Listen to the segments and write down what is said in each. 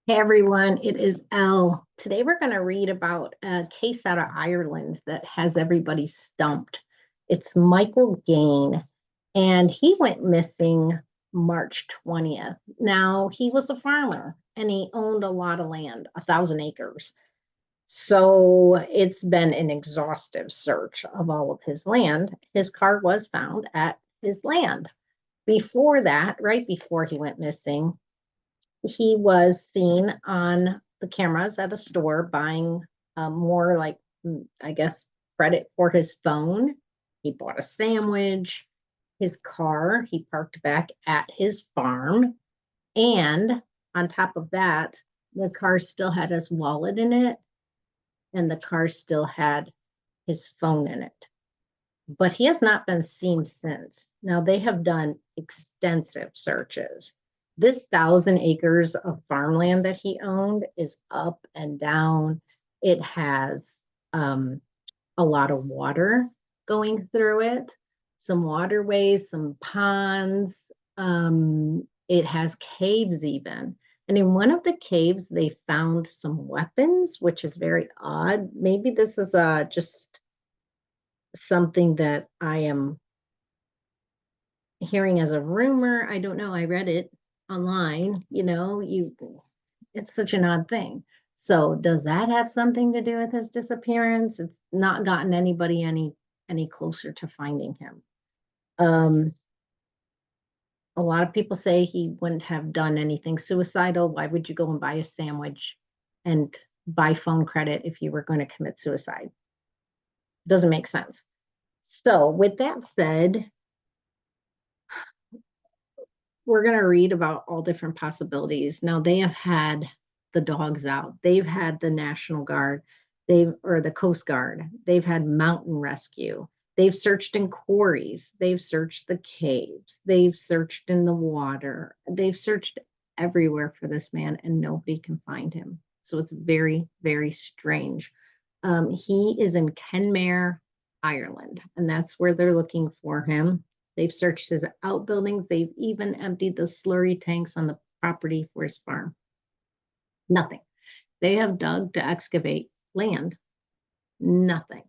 Hey everyone, it is Elle. Today we're going to read about a case out of Ireland that has everybody stumped. It's Michael Gaine, and he went missing March 20th. Now, he was a farmer and he owned a lot of land, 1,000 acres. So it's been an exhaustive search of all of his land. His car was found at his land. Before that, right before he went missing, he was seen on the cameras at a store buying more like, I guess, credit for his phone. He bought a sandwich. His car, he parked back at his farm. And on top of that, the car still had his wallet in it, and the car still had his phone in it. But he has not been seen since. Now, they have done extensive searches. This 1,000 acres of farmland that he owned is up and down. It has a lot of water going through it, some waterways, some ponds. It has caves even. And in one of the caves, they found some weapons, which is very odd. Maybe this is just something that I am hearing as a rumor. I don't know. I read it online. It's such an odd thing. So does that have something to do with his disappearance? It's not gotten anybody any closer to finding him. Um, a lot of people say he wouldn't have done anything suicidal. Why would you go and buy a sandwich and buy phone credit if you were going to commit suicide? Doesn't make sense. So, with that said, we're going to read about all different possibilities. Now, they have had the dogs out, they've had the National Guard, or the Coast Guard, they've had mountain rescue, they've searched in quarries, they've searched the caves, they've searched in the water, they've searched everywhere for this man, and nobody can find him. So it's very, very strange. He is in Kenmare, Ireland, and that's where they're looking for him. They've searched his outbuildings. They've even emptied the slurry tanks on the property for his farm. Nothing. They have dug to excavate land. Nothing.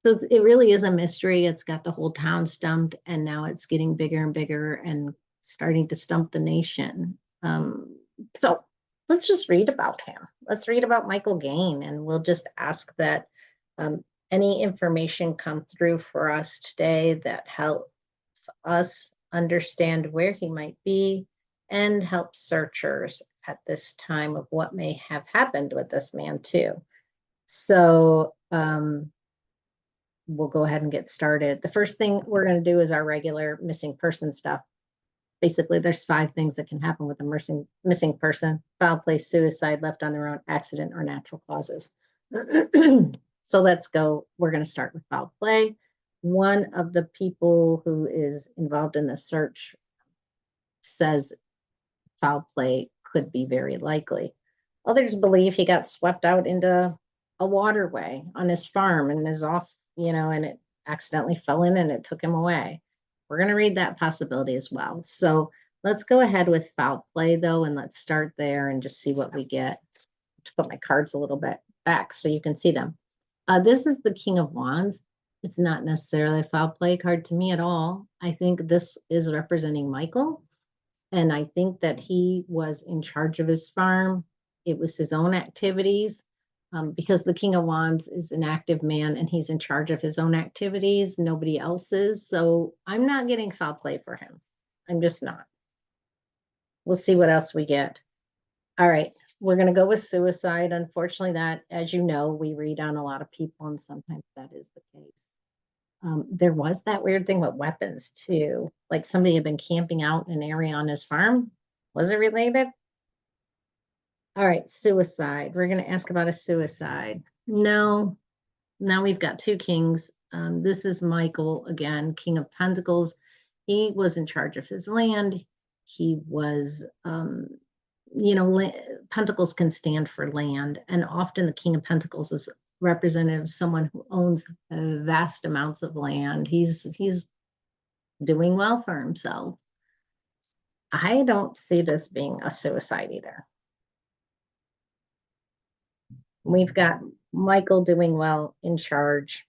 So it really is a mystery. It's got the whole town stumped, and now it's getting bigger and bigger and starting to stump the nation. So let's just read about him. Let's read about Michael Gaine, and we'll just ask that any information come through for us today that helps us understand where he might be and help searchers at this time of what may have happened with this man too. So we'll go ahead and get started. The first thing we're going to do is our regular missing person stuff. Basically, there's 5 things that can happen with a missing person: foul play, suicide, left on their own, accident, or natural causes. So let's go. We're going to start with foul play. One of the people who is involved in the search says foul play could be very likely. Others believe he got swept out into a waterway on his farm and is off, and it accidentally fell in and it took him away. We're going to read that possibility as well. So let's go ahead with foul play, though, and let's start there and just see what we get. To put my cards a little bit back so you can see them. This is the King of Wands. It's not necessarily a foul play card to me at all. I think this is representing Michael, and I think that he was in charge of his farm. It was his own activities, because the King of Wands is an active man and he's in charge of his own activities. Nobody else's. So I'm not getting foul play for him. I'm just not. We'll see what else we get. All right. We're going to go with suicide. Unfortunately, that, as you know, we read on a lot of people, and sometimes that is the case. There was that weird thing with weapons, too. Like somebody had been camping out in an area on his farm. Was it related? All right, suicide. We're going to ask about a suicide. No, now we've got 2 kings. This is Michael, again, King of Pentacles. He was in charge of his land. He was, Pentacles can stand for land. And often the King of Pentacles is representative of someone who owns vast amounts of land. He's doing well for himself. I don't see this being a suicide either. We've got Michael doing well, in charge.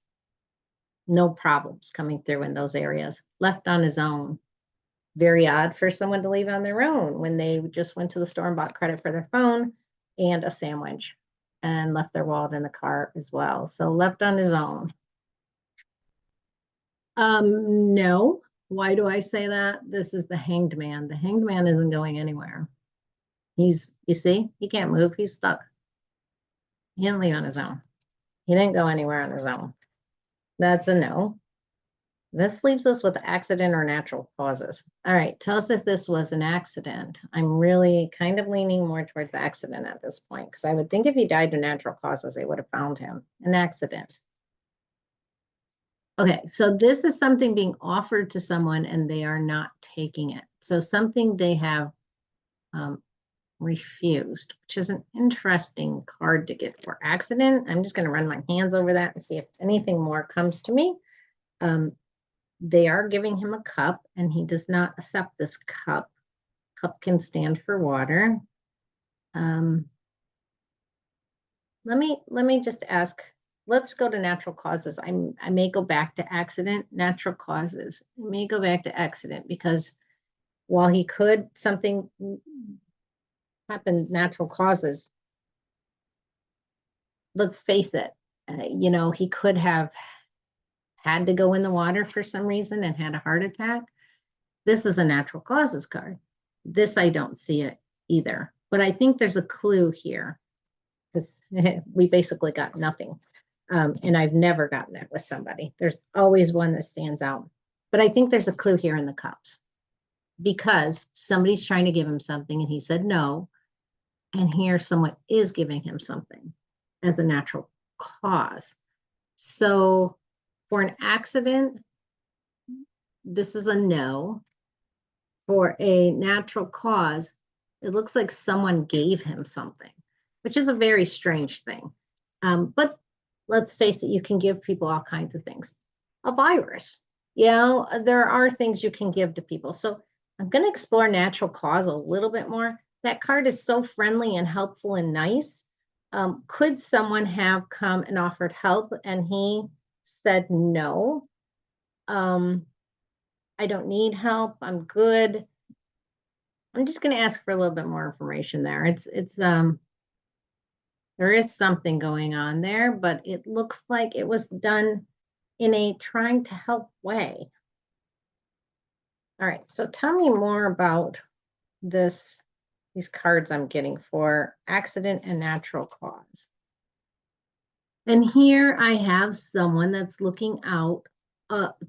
No problems coming through in those areas. Left on his own. Very odd for someone to leave on their own when they just went to the store and bought credit for their phone and a sandwich and left their wallet in the car as well. So left on his own. No. Why do I say that? This is the hanged man. The hanged man isn't going anywhere. You see, he can't move. He's stuck. He didn't leave on his own. He didn't go anywhere on his own. That's a no. This leaves us with accident or natural causes. All right, tell us if this was an accident. I'm really kind of leaning more towards accident at this point, because I would think if he died of natural causes, they would have found him. An accident. Okay, so this is something being offered to someone and they are not taking it. So something they have refused, which is an interesting card to get for accident. I'm just going to run my hands over that and see if anything more comes to me. They are giving him a cup and he does not accept this cup. Cup can stand for water. Let me just ask, let's go to natural causes. I may go back to accident, natural causes. I may go back to accident because while he could, something happened, natural causes. Let's face it, you know, he could have had to go in the water for some reason and had a heart attack. This is a natural causes card. This, I don't see it either, but I think there's a clue here because we basically got nothing. And I've never gotten it with somebody. There's always one that stands out, but I think there's a clue here in the cups because somebody's trying to give him something and he said no. And here someone is giving him something as a natural cause. So for an accident, this is a no. For a natural cause, it looks like someone gave him something, which is a very strange thing. But let's face it, you can give people all kinds of things. A virus, you know, there are things you can give to people. So I'm going to explore natural cause a little bit more. That card is so friendly and helpful and nice. Could someone have come and offered help and he said no? I don't need help. I'm good. I'm just going to ask for a little bit more information there. There is something going on there, but it looks like it was done in a trying to help way. All right, so tell me more about these cards I'm getting for accident and natural cause. And here I have someone that's looking out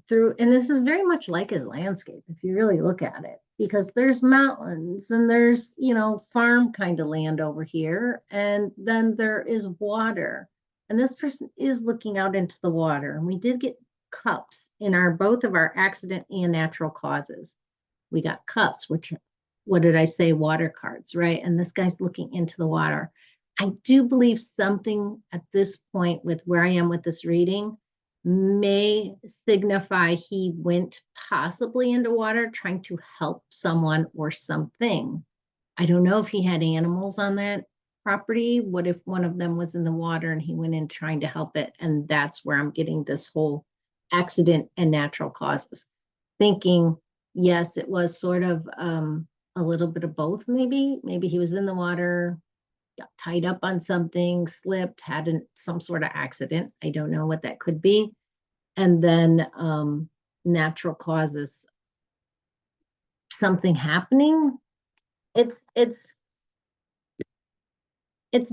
through, and this is very much like his landscape, if you really look at it, because there's mountains and there's, you know, farm kind of land over here, and then there is water. And this person is looking out into the water. And we did get cups in both of our accident and natural causes. We got cups, which, what did I say? Water cards, right? And this guy's looking into the water. I do believe something at this point with where I am with this reading may signify he went possibly into water trying to help someone or something. I don't know if he had animals on that property. What if one of them was in the water and he went in trying to help it? And that's where I'm getting this whole accident and natural causes. Thinking, yes, it was sort of a little bit of both, maybe. Maybe he was in the water, got tied up on something, slipped, had some sort of accident. I don't know what that could be. And then natural causes, something happening. It's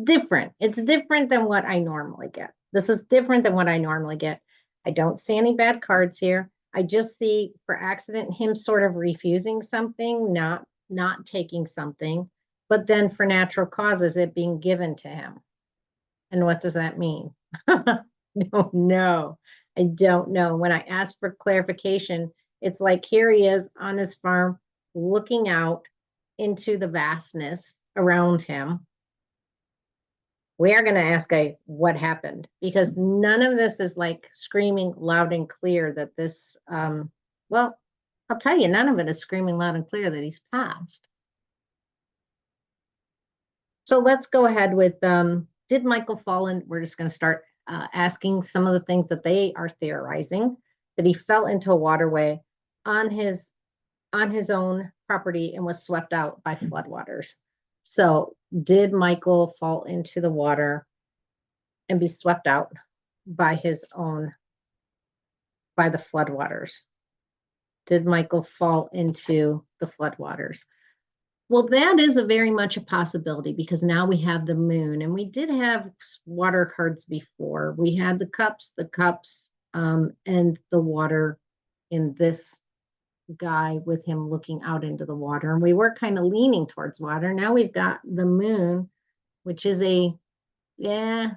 different. It's different than what I normally get. This is different than what I normally get. I don't see any bad cards here. I just see for accident him sort of refusing something, not taking something, but then for natural causes, it being given to him. And what does that mean? I don't know. I don't know. When I ask for clarification, it's like here he is on his farm looking out into the vastness around him. We are going to ask what happened, because none of this is like screaming loud and clear that this, well, I'll tell you, none of it is screaming loud and clear that he's passed. So let's go ahead with Did Michael fall in? We're just going to start asking some of the things that they are theorizing, that he fell into a waterway on his own property and was swept out by floodwaters. So, did Michael fall into the water and be swept out by the floodwaters? Did Michael fall into the floodwaters? Well, that is a very much a possibility because now we have the moon, and we did have water cards before. We had the cups, and the water in this guy with him looking out into the water. And we were kind of leaning towards water. Now we've got the moon, which is yeah,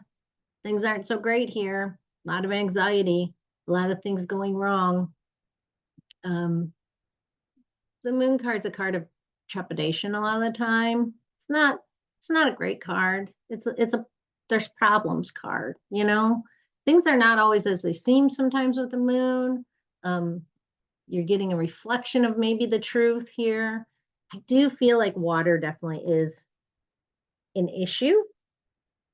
things aren't so great here. A lot of anxiety, a lot of things going wrong. The moon card's a card of trepidation a lot of the time. It's not a great card. It's a there's problems card, you know. Things are not always as they seem sometimes with the moon. You're getting a reflection of maybe the truth here. I do feel like water definitely is an issue.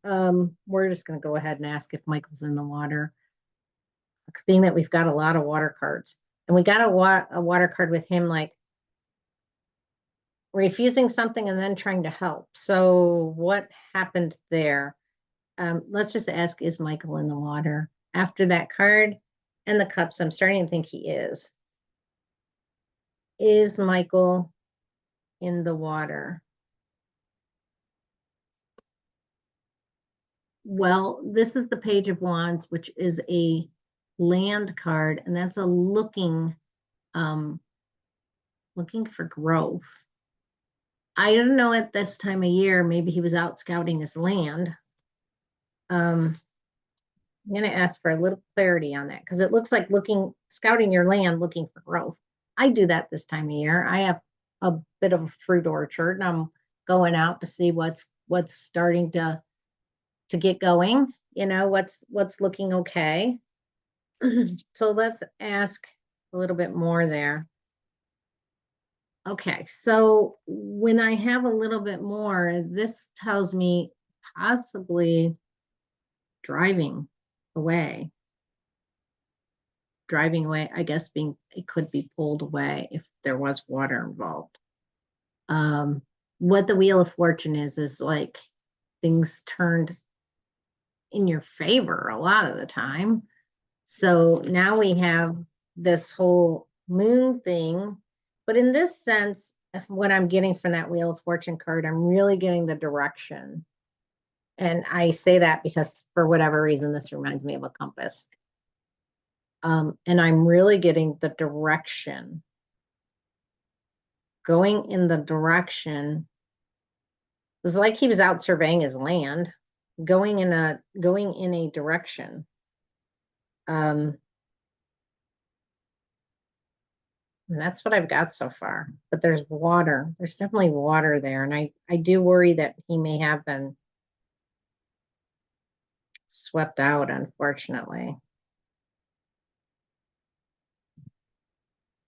We're just going to go ahead and ask if Michael's in the water, being that we've got a lot of water cards, and we got a water card with him like refusing something and then trying to help. So what happened there? Let's just ask, is Michael in the water? After that card and the cups, I'm starting to think he is. Is Michael in the water? Well, this is the Page of Wands, which is a land card, and that's a looking for growth. I don't know, at this time of year, maybe he was out scouting his land. I'm going to ask for a little clarity on that because it looks like scouting your land, looking for growth. I do that this time of year. I have a bit of a fruit orchard, and I'm going out to see what's starting to get going. You know, what's looking okay. So let's ask a little bit more there. Okay, so when I have a little bit more, this tells me possibly driving away. I guess it could be pulled away if there was water involved. What the Wheel of Fortune is like things turned in your favor a lot of the time. So now we have this whole moon thing. But in this sense, what I'm getting from that Wheel of Fortune card, I'm really getting the direction. And I say that because for whatever reason, this reminds me of a compass. And I'm really getting the direction. Going in the direction. It was like he was out surveying his land, going in a direction. And that's what I've got so far. But there's water. There's definitely water there. And I do worry that he may have been swept out, unfortunately.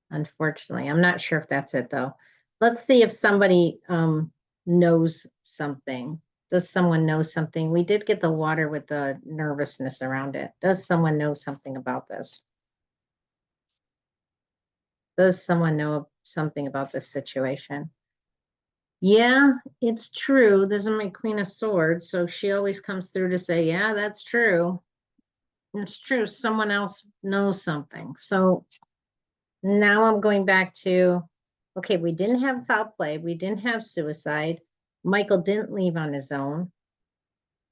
Unfortunately, I'm not sure if that's it, though. Let's see if somebody knows something. Does someone know something? We did get the water with the nervousness around it. Does someone know something about this? Does someone know something about this situation? Yeah, it's true. There's my Queen of Swords, so she always comes through to say, yeah, that's true. It's true. Someone else knows something. So now I'm going back to, okay, we didn't have foul play. We didn't have suicide. Michael didn't leave on his own.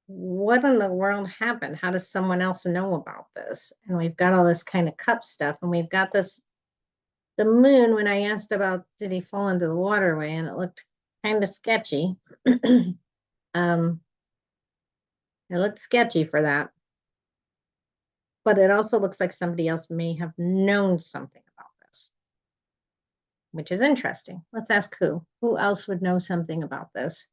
What in the world happened? How does someone else know about this? And we've got all this kind of cup stuff, and we've got the moon. When I asked about did he fall into the waterway, and it looked kind of sketchy. It looked sketchy for that. But it also looks like somebody else may have known something about this, which is interesting. Let's ask who. Who else would know something about this?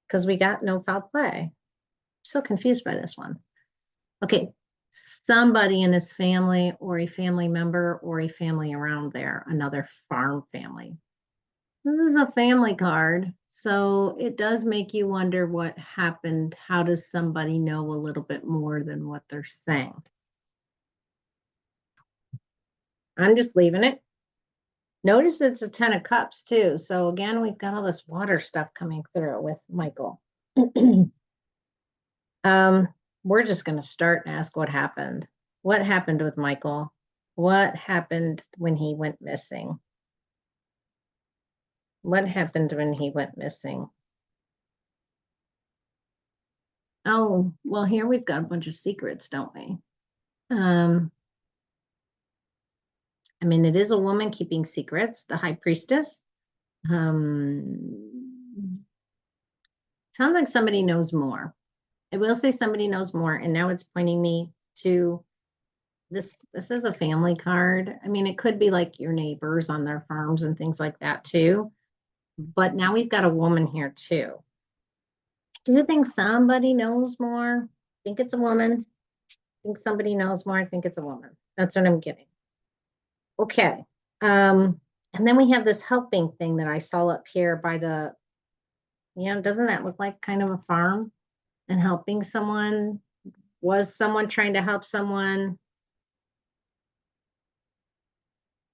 Because we got no foul play. I'm so confused by this one. Okay, somebody in his family or a family member or a family around there, another farm family. This is a family card, so it does make you wonder what happened. How does somebody know a little bit more than what they're saying? I'm just leaving it. Notice it's a 10 of cups too. So again, we've got all this water stuff coming through with Michael. um, we're just going to start and ask what happened. What happened with Michael? What happened when he went missing? What happened when he went missing? Oh, well, here we've got a bunch of secrets, don't we? I mean, it is a woman keeping secrets, the high priestess. Sounds like somebody knows more. I will say somebody knows more, and now it's pointing me to this. This is a family card. I mean, it could be like your neighbors on their farms and things like that too. But now we've got a woman here too. Do you think somebody knows more? I think it's a woman. I think somebody knows more. I think it's a woman. That's what I'm getting. Okay. And then we have this helping thing that I saw up here by the, doesn't that look like kind of a farm and helping someone? Was someone trying to help someone?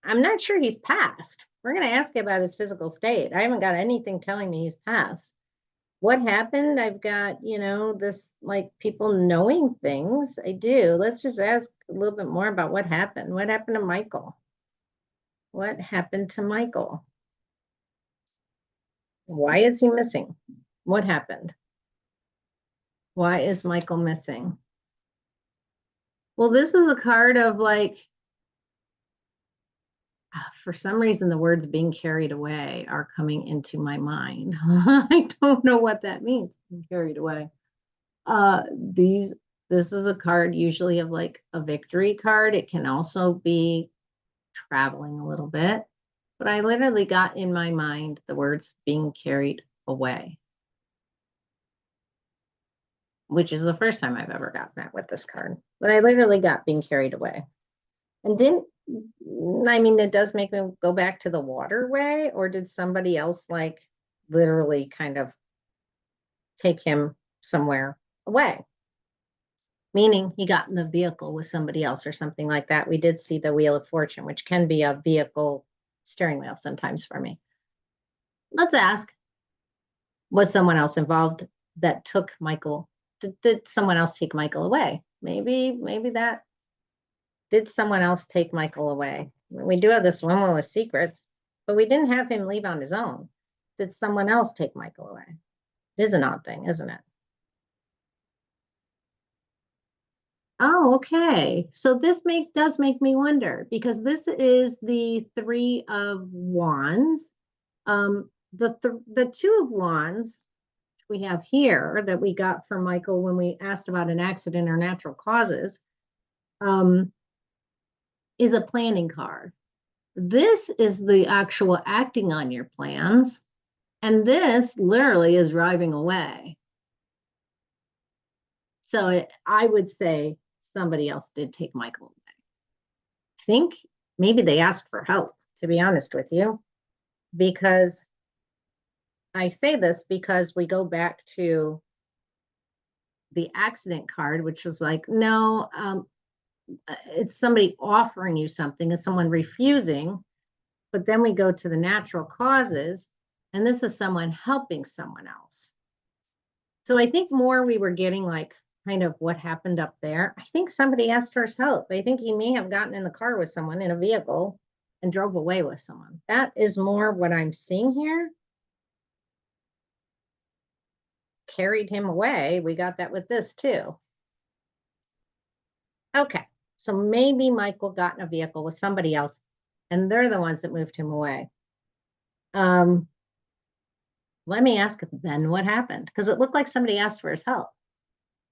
I'm not sure he's passed. We're going to ask about his physical state. I haven't got anything telling me he's passed. What happened? I've got, this like people knowing things. I do. Let's just ask a little bit more about what happened. What happened to Michael? What happened to Michael? Why is he missing? What happened? Why is Michael missing? Well, this is a card of like, for some reason, the words being carried away are coming into my mind. I don't know what that means, being carried away. This is a card usually of like a victory card. It can also be traveling a little bit, but I literally got in my mind the words being carried away, which is the first time I've ever gotten that with this card. But I literally got being carried away. And it does make me go back to the waterway, or did somebody else like literally kind of take him somewhere away? Meaning he got in the vehicle with somebody else or something like that. We did see the Wheel of Fortune, which can be a vehicle steering wheel sometimes for me. Let's ask, was someone else involved that took Michael? Did someone else take Michael away? Maybe that. Did someone else take Michael away? We do have this woman with secrets, but we didn't have him leave on his own. Did someone else take Michael away? It is an odd thing, isn't it? Oh, okay. So this does make me wonder, because this is the Three of Wands. The Two of Wands we have here that we got from Michael when we asked about an accident or natural causes, is a planning card. This is the actual acting on your plans, and this literally is driving away. So I would say somebody else did take Michael away. I think maybe they asked for help, to be honest with you, because I say this because we go back to the accident card, which was like, no, it's somebody offering you something and someone refusing. But then we go to the natural causes, and this is someone helping someone else. So I think more we were getting like kind of what happened up there. I think somebody asked for his help. I think he may have gotten in the car with someone in a vehicle and drove away with someone. That is more what I'm seeing here. Carried him away. We got that with this too. Okay, so maybe Michael got in a vehicle with somebody else, and they're the ones that moved him away. Let me ask then what happened, because it looked like somebody asked for his help.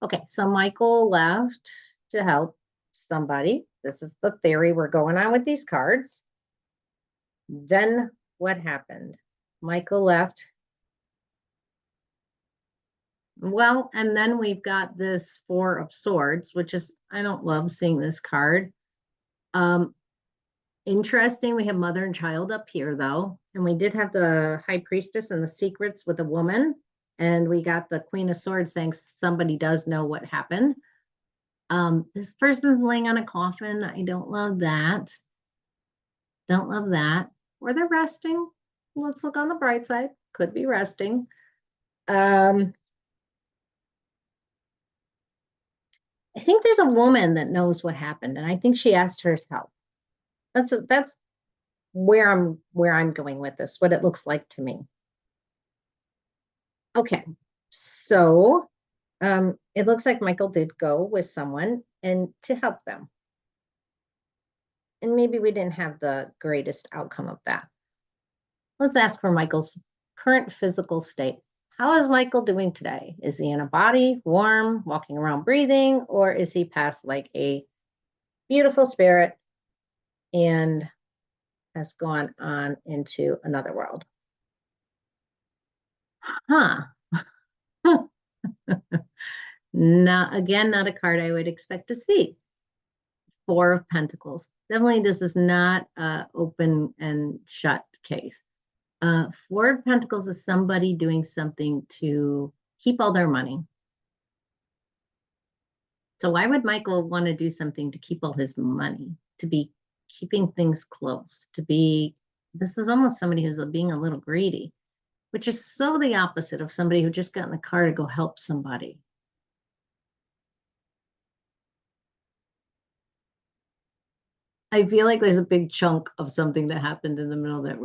Okay, so Michael left to help somebody. This is the theory we're going on with these cards. Then what happened? Michael left. Well, and then we've got this Four of Swords, which is, I don't love seeing this card. interesting. We have mother and child up here though. And we did have the high priestess and the secrets with a woman. And we got the Queen of Swords saying somebody does know what happened. This person's laying on a coffin. I don't love that. Don't love that. Or they're resting. Let's look on the bright side. Could be resting. I think there's a woman that knows what happened, and I think she asked herself. That's where I'm going with this, what it looks like to me. Okay, so it looks like Michael did go with someone and to help them. And maybe we didn't have the greatest outcome of that. Let's ask for Michael's current physical state. How is Michael doing today? Is he in a body, warm, walking around breathing, or is he past like a beautiful spirit and has gone on into another world? Huh. Not again, not a card I would expect to see. Four of Pentacles. Definitely, this is not an open and shut case. Four of Pentacles is somebody doing something to keep all their money. So why would Michael want to do something to keep all his money? To be keeping things close, to be, this is almost somebody who's being a little greedy, which is so the opposite of somebody who just got in the car to go help somebody. I feel like there's a big chunk of something that happened in the middle that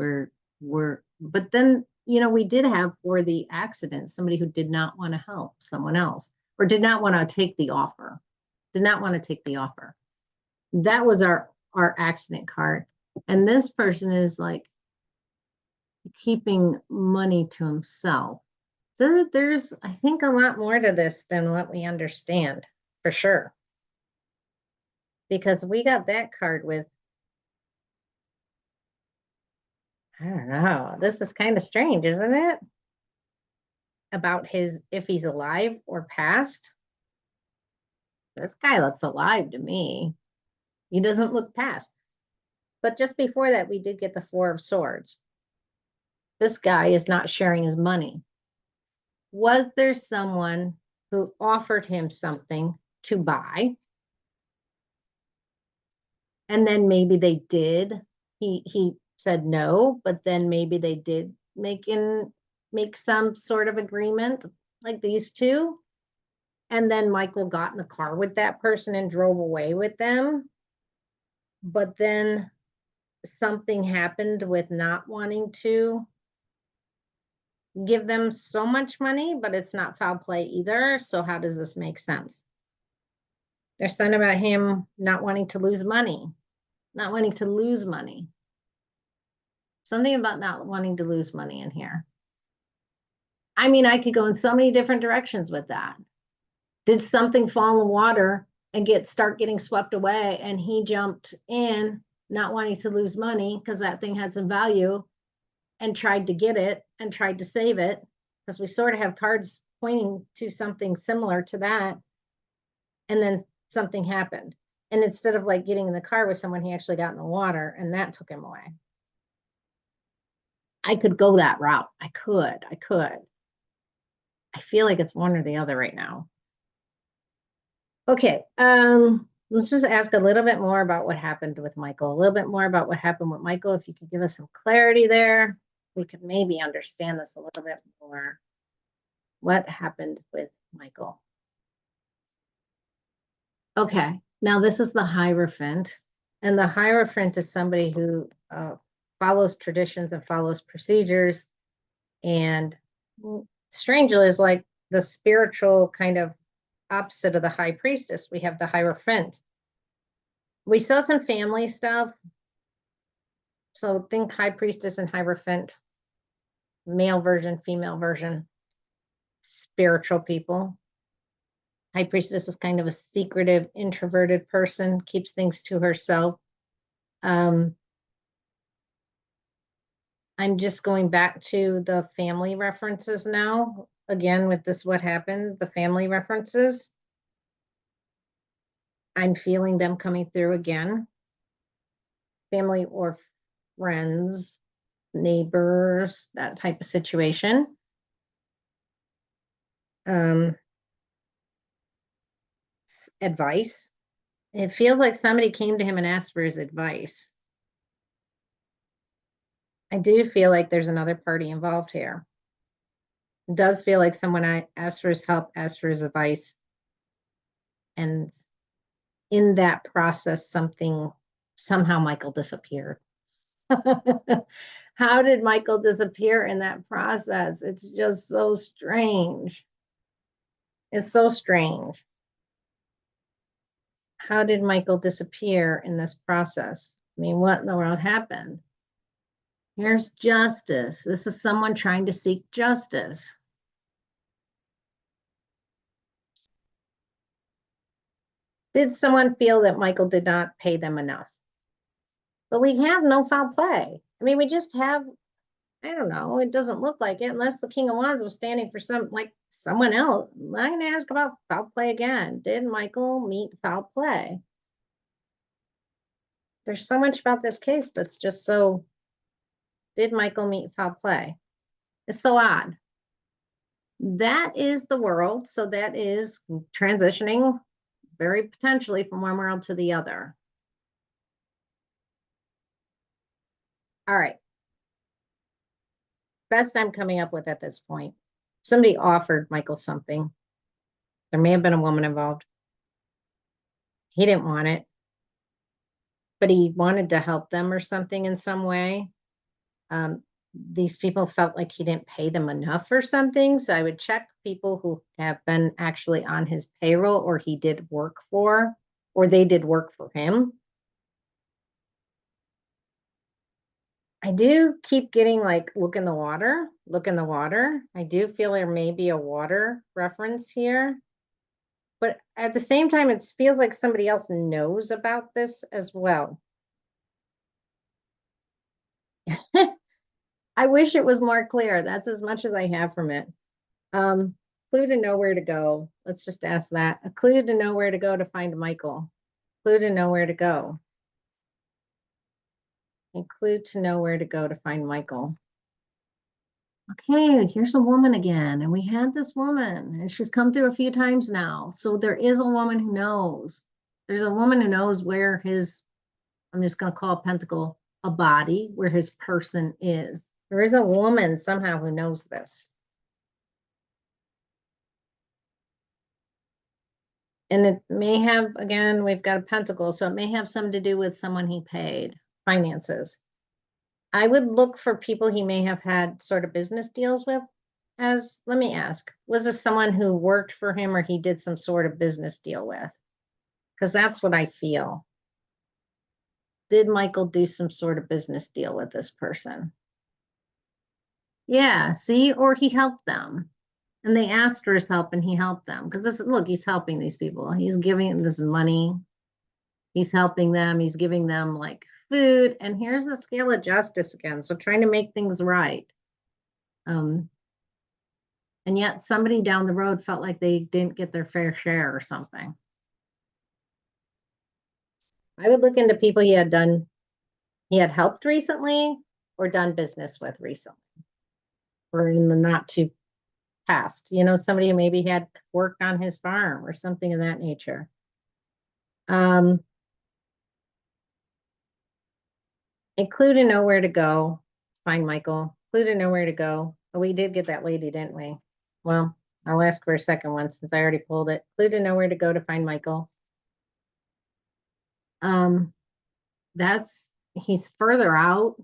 but then, we did have for the accident, somebody who did not want to help someone else or did not want to take the offer, That was our accident card. And this person is like keeping money to himself. So there's, I think, a lot more to this than what we understand for sure. Because we got that card with, I don't know, this is kind of strange, isn't it? About if he's alive or passed. This guy looks alive to me. He doesn't look past. But just before that, we did get the Four of Swords. This guy is not sharing his money. Was there someone who offered him something to buy? And then maybe they did. He said no, but then maybe they did make some sort of agreement like these two. And then Michael got in the car with that person and drove away with them. But then something happened with not wanting to give them so much money, but it's not foul play either. So how does this make sense? There's something about him not wanting to lose money, Something about not wanting to lose money in here. I mean, I could go in so many different directions with that. Did something fall in the water and start getting swept away, and he jumped in, not wanting to lose money because that thing had some value, and tried to get it and tried to save it, because we sort of have cards pointing to something similar to that. And then something happened. And instead of like getting in the car with someone, he actually got in the water and that took him away. I could go that route. I could. I feel like it's one or the other right now. Okay. Let's just ask a little bit more about what happened with Michael, a little bit more about what happened with Michael. If you could give us some clarity there, we could maybe understand this a little bit more. What happened with Michael? Okay, now this is the Hierophant, and the Hierophant is somebody who follows traditions and follows procedures, and strangely is like the spiritual kind of opposite of the High Priestess. We have the Hierophant. We saw some family stuff, so think High Priestess and Hierophant, male version, female version, spiritual people. High Priestess is kind of a secretive, introverted person, keeps things to herself. I'm just going back to the family references now. Again, with this, what happened, the family references. I'm feeling them coming through again. family or friends, neighbors, that type of situation. Um, advice. It feels like somebody came to him and asked for his advice. I do feel like there's another party involved here. It does feel like someone I asked for his help, asked for his advice, and in that process, somehow Michael disappeared. How did Michael disappear in that process? It's just so strange. It's so strange. How did Michael disappear in this process? I mean, what in the world happened? Here's justice. This is someone trying to seek justice. Did someone feel that Michael did not pay them enough? But we have no foul play. I mean, we just have, I don't know, it doesn't look like it unless the King of Wands was standing for someone else. I'm going to ask about foul play again. Did Michael meet foul play? There's so much about this case that's just so, did Michael meet foul play? It's so odd. That is the world. So that is transitioning very potentially from one world to the other. All right. Best I'm coming up with at this point. Somebody offered Michael something. There may have been a woman involved. He didn't want it, but he wanted to help them or something in some way. These people felt like he didn't pay them enough or something. So I would check people who have been actually on his payroll or he did work for, or they did work for him. I do keep getting like, look in the water, look in the water. I do feel there may be a water reference here. But at the same time, it feels like somebody else knows about this as well. I wish it was more clear. That's as much as I have from it. Clue to know where to go. Let's just ask that. A clue to know where to go to find Michael. Clue to know where to go. A clue to know where to go to find Michael. Okay, here's a woman again. And we had this woman, and she's come through a few times now. So there is a woman who knows. There's a woman who knows where his, I'm just going to call Pentacle a body, where his person is. There is a woman somehow who knows this. And it may have, again, we've got a pentacle, so it may have something to do with someone he paid, finances. I would look for people he may have had sort of business deals with. Let me ask, was this someone who worked for him or he did some sort of business deal with? Because that's what I feel. Did Michael do some sort of business deal with this person? Yeah, see, or he helped them. And they asked for his help and he helped them. Because this, look, he's helping these people. He's giving them this money. He's helping them. He's giving them like food. And here's the scale of justice again. So trying to make things right. And yet somebody down the road felt like they didn't get their fair share or something. I would look into people he had helped recently or done business with recently. Or in the not too past, somebody who maybe had worked on his farm or something of that nature. A clue to know where to go. Find Michael. Clue to know where to go. Oh, we did get that lady, didn't we? Well, I'll ask for a second one since I already pulled it. Clue to know where to go to find Michael. He's further out.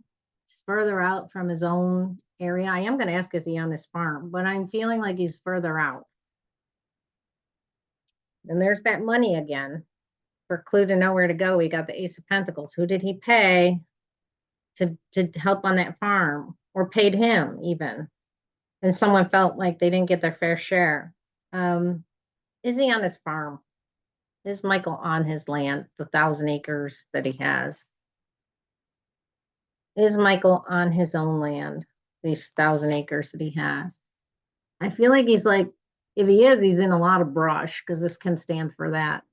He's further out from his own area. I am going to ask, is he on his farm? But I'm feeling like he's further out. And there's that money again. For clue to know where to go, we got the Ace of Pentacles. Who did he pay to help on that farm, or paid him even? And someone felt like they didn't get their fair share. Is he on his farm? Is Michael on his land, the 1,000 acres that he has? Is Michael on his own land, these 1,000 acres that he has? I feel like he's like, if he is, he's in a lot of brush because this can stand for that.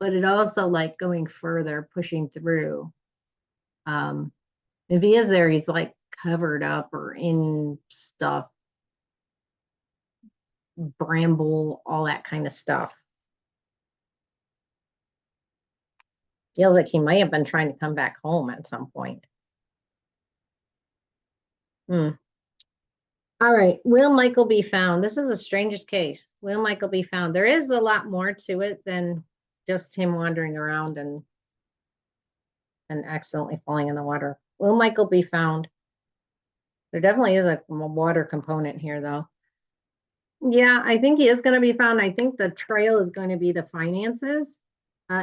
But it also like going further, pushing through. If he is there, he's like covered up or in stuff, bramble, all that kind of stuff. Feels like he may have been trying to come back home at some point. Hmm. All right. Will Michael be found? This is the strangest case. Will Michael be found? There is a lot more to it than just him wandering around and accidentally falling in the water. Will Michael be found? There definitely is a water component here, though. Yeah, I think he is going to be found. I think the trail is going to be the finances.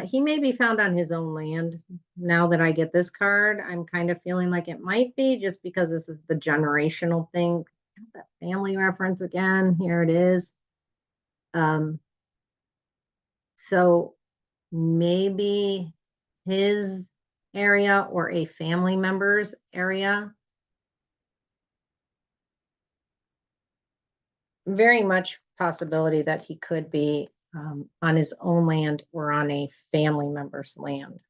He may be found on his own land. Now that I get this card, I'm kind of feeling like it might be just because this is the generational thing. That family reference again. Here it is. So maybe his area or a family member's area. Very much possibility that he could be on his own land or on a family member's land.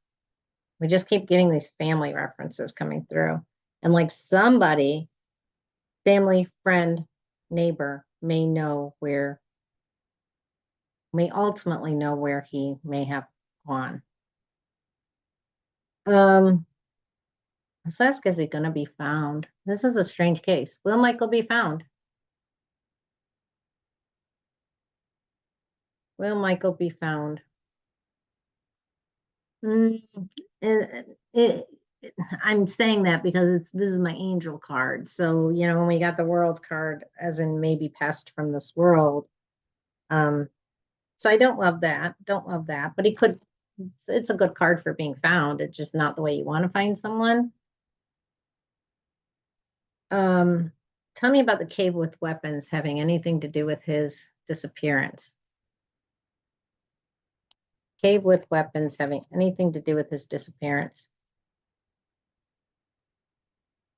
We just keep getting these family references coming through. And like somebody, family, friend, neighbor, may ultimately know where he may have gone. Let's ask, is he going to be found? This is a strange case. Will Michael be found? Will Michael be found? Mm, I'm saying that because this is my angel card. So, when we got the world card, as in maybe passed from this world. So I don't love that. Don't love that. But it's a good card for being found. It's just not the way you want to find someone. Tell me about the cave with weapons having anything to do with his disappearance. Cave with weapons having anything to do with his disappearance.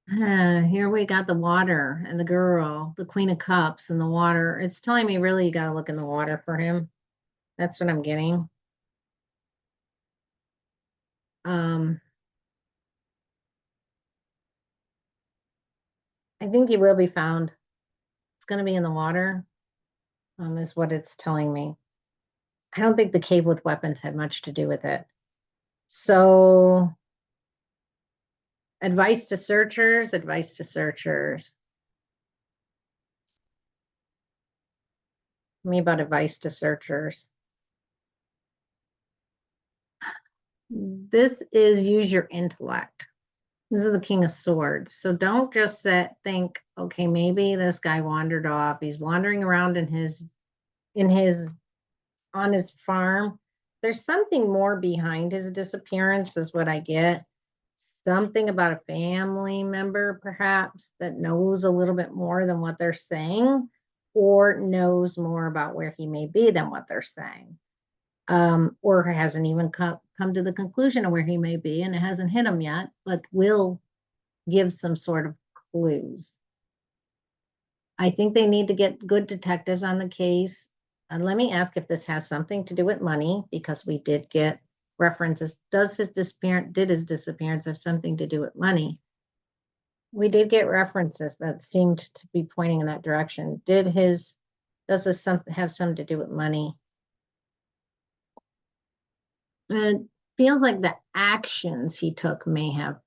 Here we got the water and the girl, the Queen of Cups and the water. It's telling me really you got to look in the water for him. That's what I'm getting. I think he will be found. It's going to be in the water, is what it's telling me. I don't think the cave with weapons had much to do with it. So, advice to searchers, advice to searchers. Me about advice to searchers. This is use your intellect. This is the King of Swords. So don't just think, okay, maybe this guy wandered off. He's wandering around on his farm. There's something more behind his disappearance, is what I get. Something about a family member, perhaps, that knows a little bit more than what they're saying, or knows more about where he may be than what they're saying. Or hasn't even come to the conclusion of where he may be, and it hasn't hit him yet, but will give some sort of clues. I think they need to get good detectives on the case. And let me ask if this has something to do with money, because we did get references. Did his disappearance have something to do with money? We did get references that seemed to be pointing in that direction. Does this have something to do with money? It feels like the actions he took may have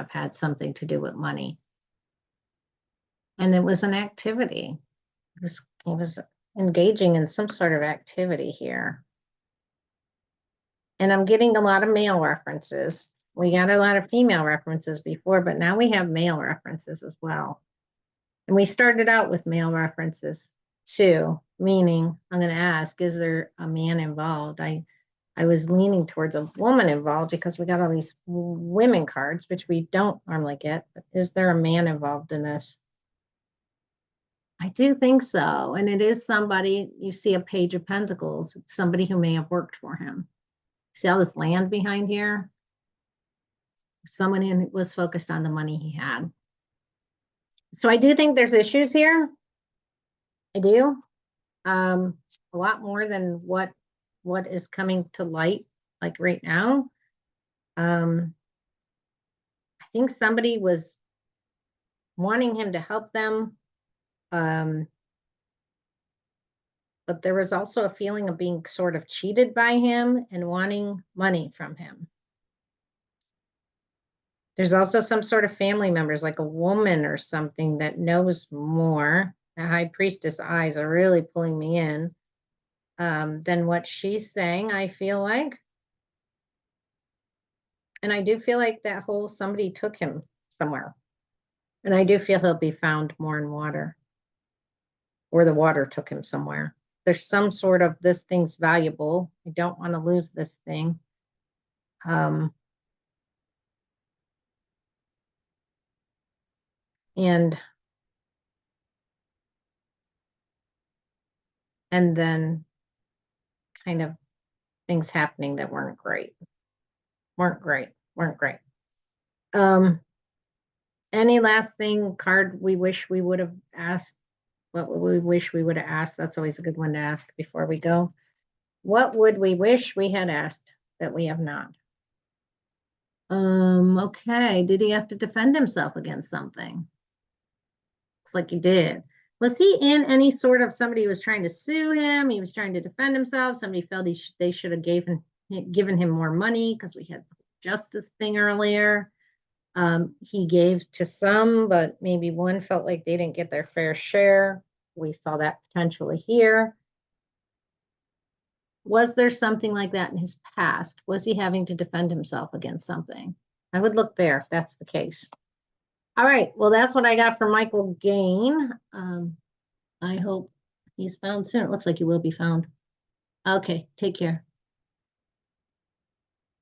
had something to do with money. And it was an activity. He was engaging in some sort of activity here. And I'm getting a lot of male references. We got a lot of female references before, but now we have male references as well. And we started out with male references too, meaning I'm going to ask, is there a man involved? I was leaning towards a woman involved because we got all these women cards, which we don't normally get, but is there a man involved in this? I do think so. And it is somebody, you see a Page of Pentacles, somebody who may have worked for him. See all this land behind here? Someone who was focused on the money he had. So I do think there's issues here. I do. A lot more than what is coming to light, like right now. I think somebody was wanting him to help them. But there was also a feeling of being sort of cheated by him and wanting money from him. There's also some sort of family members, like a woman or something that knows more. The high priestess eyes are really pulling me in than what she's saying, I feel like. And I do feel like that whole somebody took him somewhere. And I do feel he'll be found more in water, or the water took him somewhere. There's some sort of this thing's valuable. I don't want to lose this thing. Um, and then kind of things happening that weren't great. Um, any last thing, card we wish we would have asked? What would we wish we would have asked? That's always a good one to ask before we go. What would we wish we had asked that we have not? Okay. Did he have to defend himself against something? Looks like he did. Was he in any sort of, somebody was trying to sue him? He was trying to defend himself. Somebody felt they should have given him more money because we had the justice thing earlier. He gave to some, but maybe one felt like they didn't get their fair share. We saw that potentially here. Was there something like that in his past? Was he having to defend himself against something? I would look there if that's the case. All right. Well, that's what I got from Michael Gaine. I hope he's found soon. It looks like he will be found. Okay. Take care.